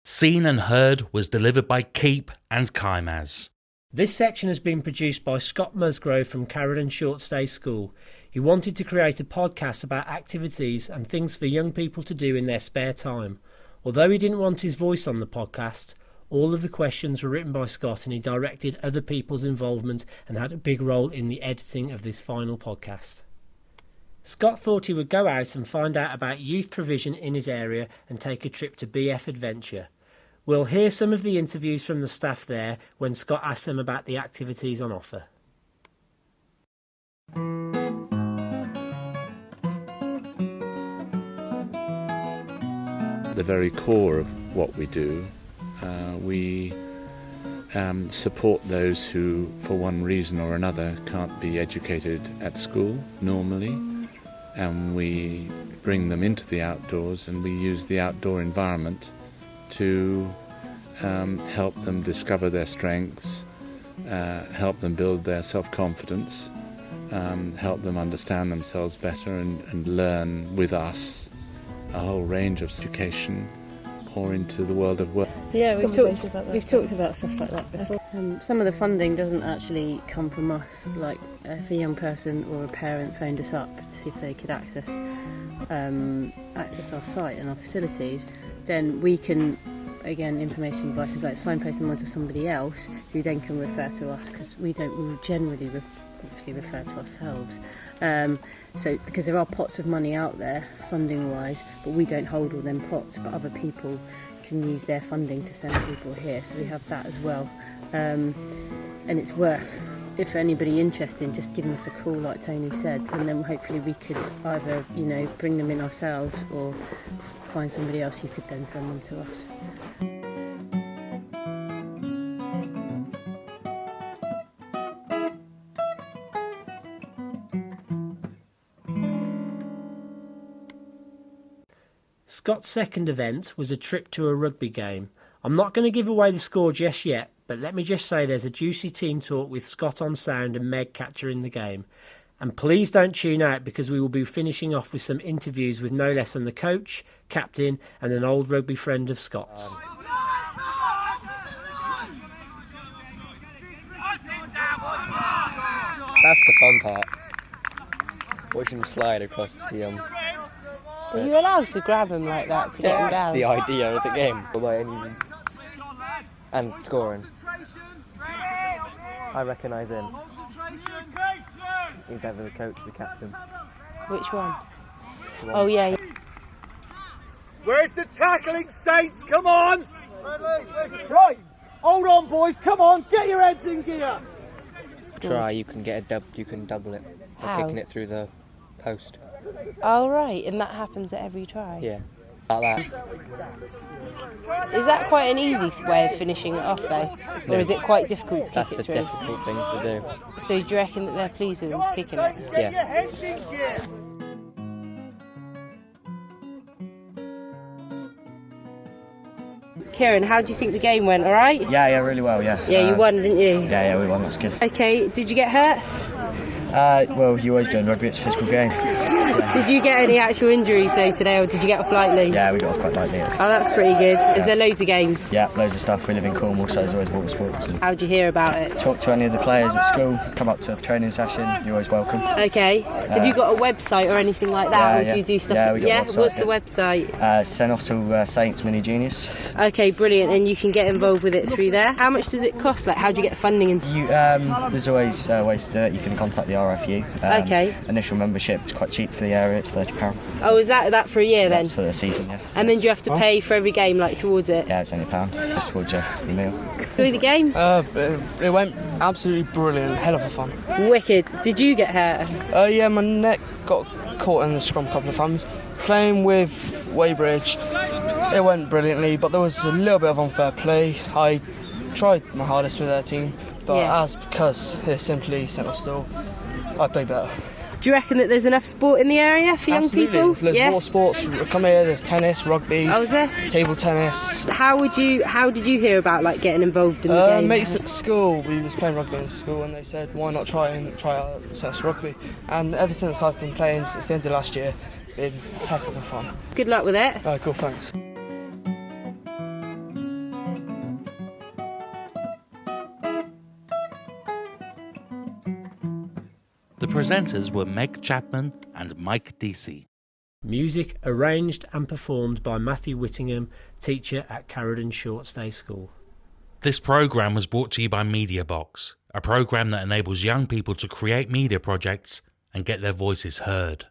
Seen and Heard was delivered by Keep and Kaimaz. This section has been produced by Scott Musgrove from Carradon Shortstay School. He wanted to create a podcast about activities and things for young people to do in their spare time. Although he didn't want his voice on the podcast, all of the questions were written by Scott and he directed other people's involvement and had a big role in the editing of this final podcast. Scott thought he would go out and find out about youth provision in his area and take a trip to BF Adventure. We'll hear some of the interviews from the staff there when Scott asked them about the activities on offer. The very core of what we do, we support those who, for one reason or another, can't be educated at school normally, and we bring them into the outdoors, and we use the outdoor environment to help them discover their strengths, help them build their self-confidence, help them understand themselves better and learn with us a whole range of education or into the world of work. Yeah, we've talked about stuff like that before. Some of the funding doesn't actually come from us. Like if a young person or a parent phoned us up to see if they could access our site and our facilities, then we can, again, information, advice and guidance, signpost them onto somebody else who then can refer to us, because we generally obviously refer to ourselves. So because there are pots of money out there funding wise, but we don't hold all them pots, but other people can use their funding to send people here, so we have that as well. And it's worth, if anybody interested, just giving us a call like Tony said, and then hopefully we could either bring them in ourselves or find somebody else who could then send them to us. Scott's second event was a trip to a rugby game. I'm not going to give away the score just yet, but let me just say there's a juicy team talk with Scott on sound and Meg Catcher in the game. And please don't tune out, because we will be finishing off with some interviews with no less than the coach, captain and an old rugby friend of Scott's. That's the fun part. Watching them slide across the Are you allowed to grab them like that to get them down? That's the idea of the game. By any means. And scoring. I recognise him. He's either the coach or the captain. Which one? Oh yeah. Where's the tackling, Saints? Come on! Right, hold on, boys. Come on, get your heads in gear. Try, you can get you can double it by How? kicking it through the post. Oh right, and that happens at every try. Yeah, like that. Is that quite an easy way of finishing it off though, or is it quite difficult to kick it through? That's the difficult thing to do. So do you reckon that they're pleased with him kicking it? Yeah. Kieran, how do you think the game went? All right? Yeah, really well, yeah. Yeah, you won, didn't you? Yeah, we won, that's good. Okay, did you get hurt? Well, you always do in rugby, it's a physical game. Did you get any actual injuries though today, or did you get off lightly? Yeah, we got off quite lightly. Oh, that's pretty good. Is there loads of games? Yeah, loads of stuff. We live in Cornwall, so there's always water sports. And How'd you hear about it? talk to any of the players at school, come up to a training session, you're always welcome. Okay. Have you got a website or anything like that? Yeah, or do you do stuff? Yeah, we got a website, What's the website? St Austell Saints Mini Genius. Okay, brilliant. And you can get involved with it through there. How much does it cost? Like, how do you get funding? And There's always ways to do it. You can contact the RFU. Okay. Initial membership is quite cheap for the area, it's £30. Oh, is that for a year then? That's for the season, yeah. And then do you have to pay for every game, like, towards it? Yeah, it's only £1. It's just towards your meal. Through the game? It went absolutely brilliant, hell of a fun. Wicked. Did you get hurt? Yeah, my neck got caught in the scrum a couple of times. Playing with Weybridge, it went brilliantly, but there was a little bit of unfair play. I tried my hardest with their team, but because it's simply St Austell, I played better. Do you reckon that there's enough sport in the area for young people? There's loads more sports. Come here, there's tennis, rugby, there? Table tennis. How did you hear about like getting involved in the game? Mates at school, we was playing rugby in school, and they said why not try out St rugby. And ever since I've been playing since the end of last year, it's been a heck of a fun. Good luck with it. Cool, thanks. presenters were Meg Chapman and Mike Deasy. Music arranged and performed by Matthew Whittingham, teacher at Carradon Shortstay School. This programme was brought to you by MediaBox, a programme that enables young people to create media projects and get their voices heard.